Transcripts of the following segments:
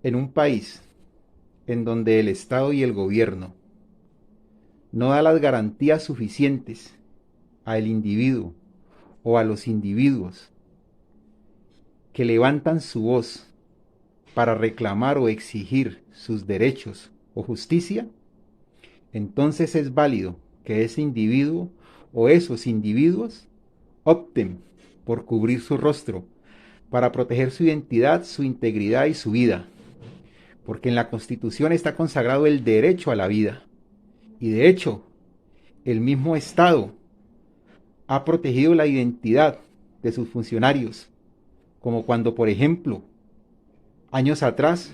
En un país en donde el Estado y el gobierno no da las garantías suficientes al individuo o a los individuos que levantan su voz para reclamar o exigir sus derechos o justicia, entonces es válido que ese individuo o esos individuos opten por cubrir su rostro para proteger su identidad, su integridad y su vida, porque en la Constitución está consagrado el derecho a la vida. Y de hecho, el mismo Estado ha protegido la identidad de sus funcionarios, como cuando, por ejemplo, años atrás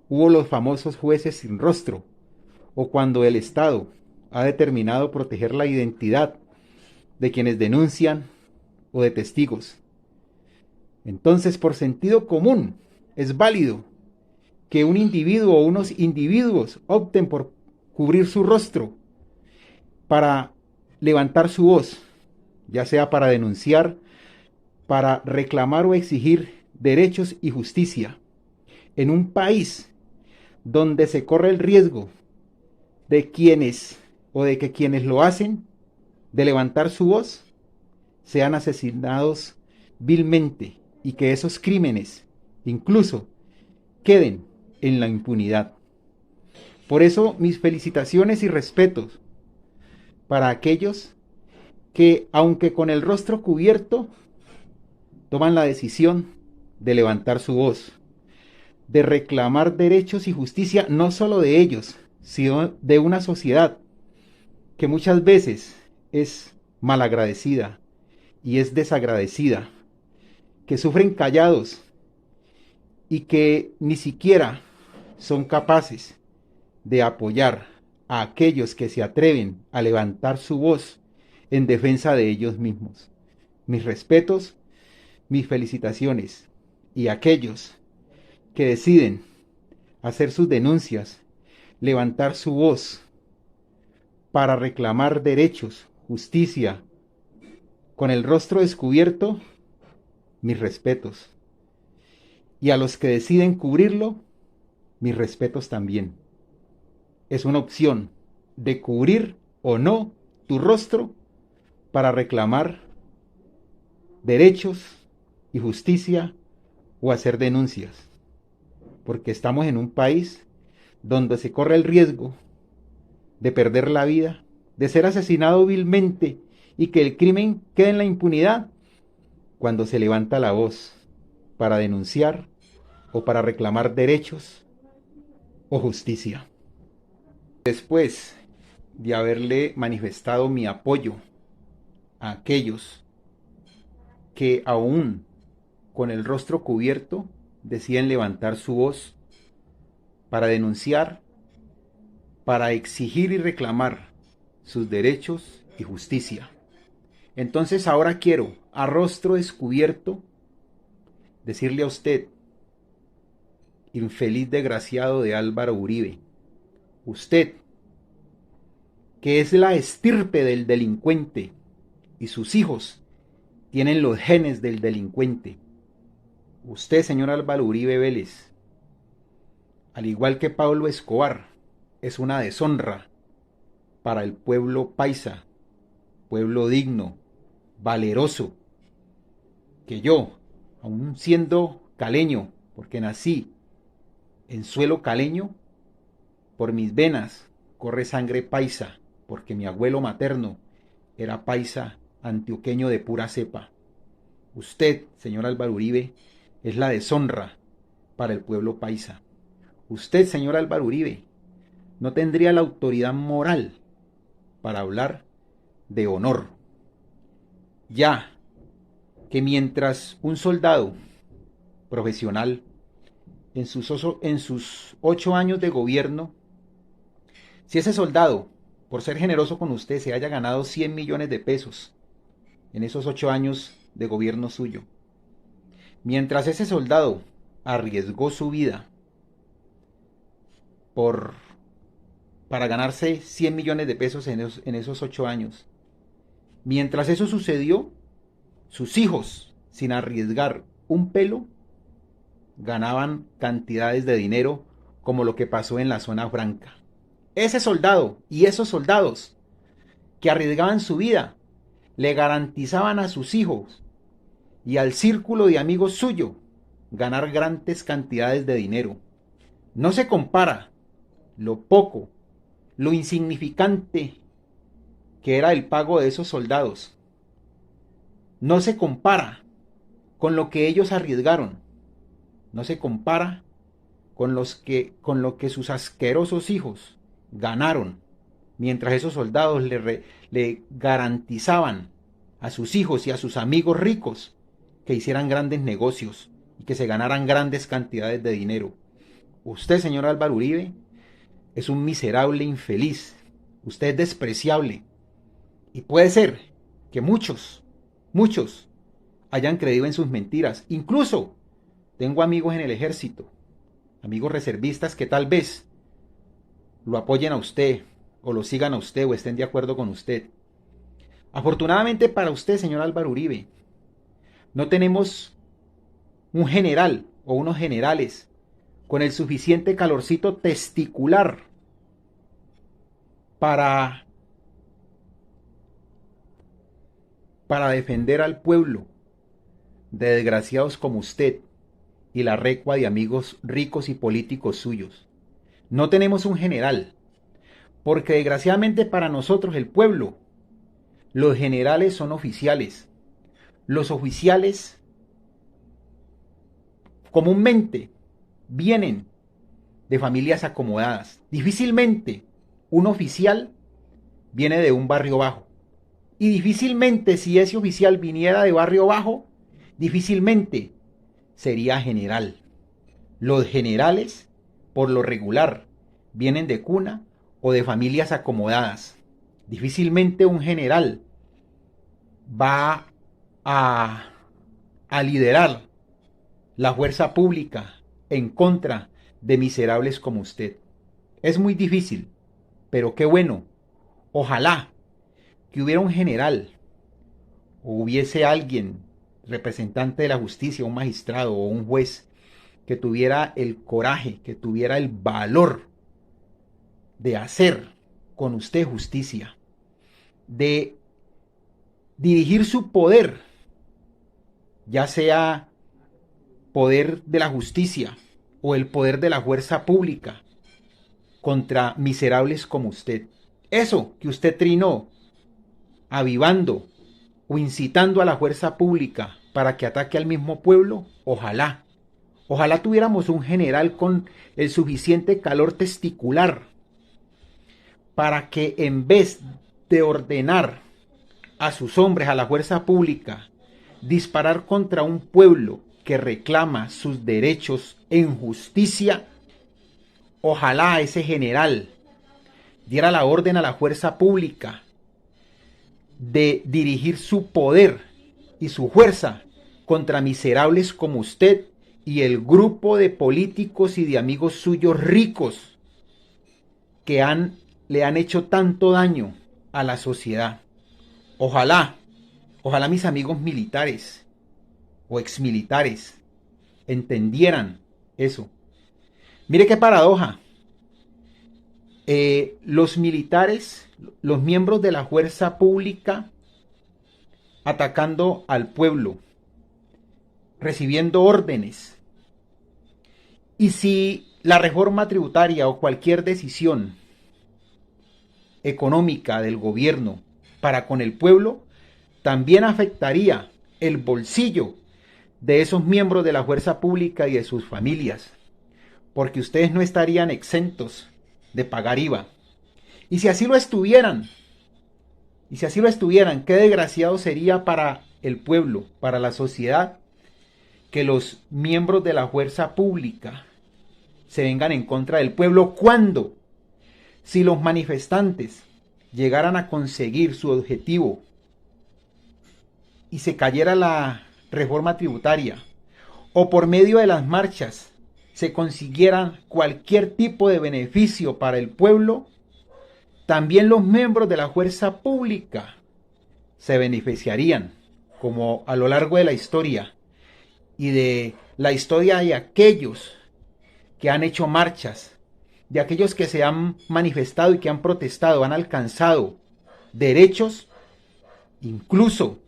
hubo los famosos jueces sin rostro, o cuando el Estado ha determinado proteger la identidad de quienes denuncian o de testigos. Entonces, por sentido común, es válido que un individuo o unos individuos opten por cubrir su rostro para levantar su voz, ya sea para denunciar, para reclamar o exigir derechos y justicia. En un país donde se corre el riesgo de quienes o de que quienes lo hacen, de levantar su voz, sean asesinados vilmente y que esos crímenes incluso queden en la impunidad. Por eso mis felicitaciones y respetos para aquellos que, aunque con el rostro cubierto, toman la decisión de levantar su voz, de reclamar derechos y justicia no solo de ellos, sino de una sociedad que muchas veces es malagradecida y es desagradecida, que sufren callados y que ni siquiera son capaces de apoyar a aquellos que se atreven a levantar su voz en defensa de ellos mismos. Mis respetos, mis felicitaciones, y aquellos que deciden hacer sus denuncias, levantar su voz para reclamar derechos, justicia, con el rostro descubierto, mis respetos. Y a los que deciden cubrirlo, mis respetos también. Es una opción de cubrir o no tu rostro para reclamar derechos y justicia o hacer denuncias. Porque estamos en un país donde se corre el riesgo de perder la vida, de ser asesinado vilmente y que el crimen quede en la impunidad cuando se levanta la voz para denunciar o para reclamar derechos o justicia. Después de haberle manifestado mi apoyo a aquellos que aún con el rostro cubierto deciden levantar su voz para denunciar, para exigir y reclamar sus derechos y justicia. Entonces ahora quiero, a rostro descubierto, decirle a usted, infeliz desgraciado de Álvaro Uribe, usted, que es la estirpe del delincuente, y sus hijos tienen los genes del delincuente. Usted, señor Álvaro Uribe Vélez, al igual que Pablo Escobar, es una deshonra para el pueblo paisa, pueblo digno, valeroso, que yo, aun siendo caleño, porque nací en suelo caleño, por mis venas corre sangre paisa, porque mi abuelo materno era paisa antioqueño de pura cepa. Usted, señor Álvaro Uribe, es la deshonra para el pueblo paisa. Usted, señor Álvaro Uribe, no tendría la autoridad moral para hablar de honor. Ya que mientras un soldado profesional en sus 8 años de gobierno, si ese soldado, por ser generoso con usted, se haya ganado 100 millones de pesos en esos 8 años de gobierno suyo, mientras ese soldado arriesgó su vida por, para ganarse 100 millones de pesos en esos 8 años, mientras eso sucedió, sus hijos, sin arriesgar un pelo, ganaban cantidades de dinero como lo que pasó en la zona franca. Ese soldado y esos soldados que arriesgaban su vida le garantizaban a sus hijos y al círculo de amigos suyo ganar grandes cantidades de dinero. No se compara lo poco, lo insignificante que era el pago de esos soldados. No se compara con lo que ellos arriesgaron. No se compara con lo que sus asquerosos hijos ganaron, mientras esos soldados le garantizaban a sus hijos y a sus amigos ricos que hicieran grandes negocios y que se ganaran grandes cantidades de dinero. Usted, señor Álvaro Uribe, es un miserable infeliz. Usted es despreciable. Y puede ser que muchos hayan creído en sus mentiras. Incluso tengo amigos en el ejército, amigos reservistas que tal vez lo apoyen a usted o lo sigan a usted o estén de acuerdo con usted. Afortunadamente para usted, señor Álvaro Uribe, no tenemos un general o unos generales con el suficiente calorcito testicular para defender al pueblo de desgraciados como usted y la recua de amigos ricos y políticos suyos. No tenemos un general, porque desgraciadamente para nosotros el pueblo, los generales son oficiales. Los oficiales comúnmente vienen de familias acomodadas. Difícilmente un oficial viene de un barrio bajo. Y difícilmente si ese oficial viniera de barrio bajo, difícilmente sería general. Los generales, por lo regular, vienen de cuna o de familias acomodadas. Difícilmente un general va a liderar la fuerza pública en contra de miserables como usted. Es muy difícil, pero qué bueno. Ojalá que hubiera un general o hubiese alguien, representante de la justicia, un magistrado o un juez, que tuviera el coraje, que tuviera el valor de hacer con usted justicia, de dirigir su poder, ya sea poder de la justicia o el poder de la fuerza pública, contra miserables como usted. Eso que usted trinó, avivando o incitando a la fuerza pública para que ataque al mismo pueblo, ojalá tuviéramos un general con el suficiente calor testicular para que en vez de ordenar a sus hombres, a la fuerza pública, disparar contra un pueblo que reclama sus derechos en justicia, ojalá ese general diera la orden a la fuerza pública de dirigir su poder y su fuerza contra miserables como usted y el grupo de políticos y de amigos suyos ricos que le han hecho tanto daño a la sociedad. Ojalá mis amigos militares o exmilitares entendieran eso. Mire qué paradoja. Los militares, los miembros de la fuerza pública atacando al pueblo, recibiendo órdenes. Y si la reforma tributaria o cualquier decisión económica del gobierno para con el pueblo también afectaría el bolsillo de esos miembros de la fuerza pública y de sus familias, porque ustedes no estarían exentos de pagar IVA. Y si así lo estuvieran, qué desgraciado sería para el pueblo, para la sociedad, que los miembros de la fuerza pública se vengan en contra del pueblo cuando, si los manifestantes llegaran a conseguir su objetivo y se cayera la reforma tributaria, o por medio de las marchas se consiguiera cualquier tipo de beneficio para el pueblo, también los miembros de la fuerza pública se beneficiarían, como a lo largo de la historia y de la historia de aquellos que han hecho marchas, de aquellos que se han manifestado y que han protestado, han alcanzado derechos, incluso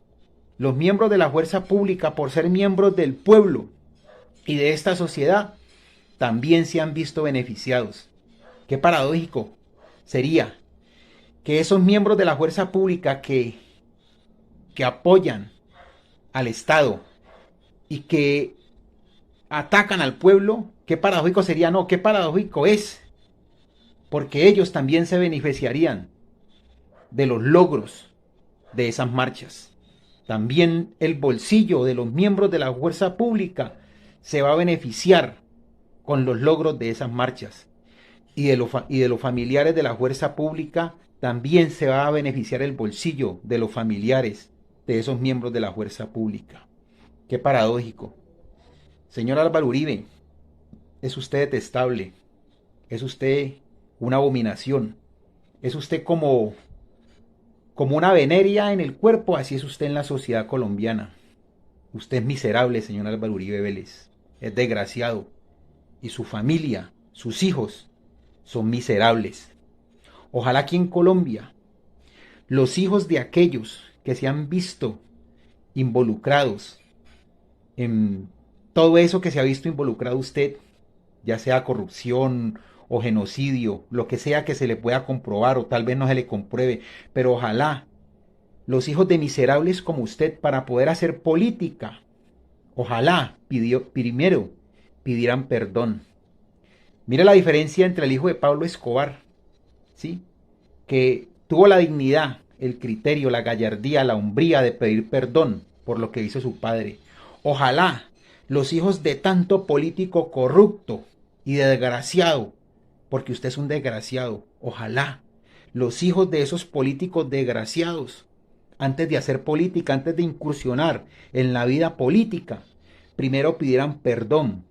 los miembros de la fuerza pública, por ser miembros del pueblo y de esta sociedad, también se han visto beneficiados. Qué paradójico sería que esos miembros de la fuerza pública que apoyan al Estado y que atacan al pueblo, qué paradójico sería, no, qué paradójico es, porque ellos también se beneficiarían de los logros de esas marchas. También el bolsillo de los miembros de la fuerza pública se va a beneficiar con los logros de esas marchas. Y de los familiares de la fuerza pública también se va a beneficiar el bolsillo de los familiares de esos miembros de la fuerza pública. Qué paradójico. Señor Álvaro Uribe, es usted detestable, es usted una abominación, es usted como una veneria en el cuerpo, así es usted en la sociedad colombiana. Usted es miserable, señor Álvaro Uribe Vélez, es desgraciado, y su familia, sus hijos, son miserables. Ojalá aquí en Colombia los hijos de aquellos que se han visto involucrados en todo eso que se ha visto involucrado usted, ya sea corrupción o genocidio, lo que sea que se le pueda comprobar o tal vez no se le compruebe, pero ojalá los hijos de miserables como usted, para poder hacer política, ojalá primero pidieran perdón. Mire la diferencia entre el hijo de Pablo Escobar, ¿sí? Que tuvo la dignidad, el criterio, la gallardía, la hombría de pedir perdón por lo que hizo su padre. Ojalá los hijos de tanto político corrupto y de desgraciado, porque usted es un desgraciado, ojalá los hijos de esos políticos desgraciados, antes de hacer política, antes de incursionar en la vida política, primero pidieran perdón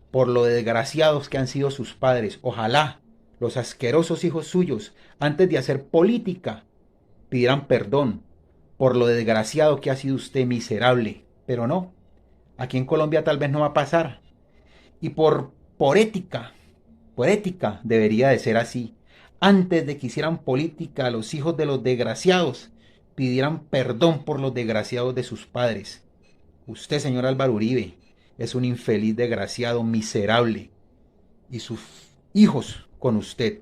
por lo desgraciados que han sido sus padres. Ojalá los asquerosos hijos suyos, antes de hacer política, pidieran perdón por lo desgraciado que ha sido usted, miserable. Pero no, aquí en Colombia tal vez no va a pasar. Y por ética debería de ser así. Antes de que hicieran política, los hijos de los desgraciados pidieran perdón por los desgraciados de sus padres. Usted, señor Álvaro Uribe, es un infeliz desgraciado, miserable, y sus hijos con usted.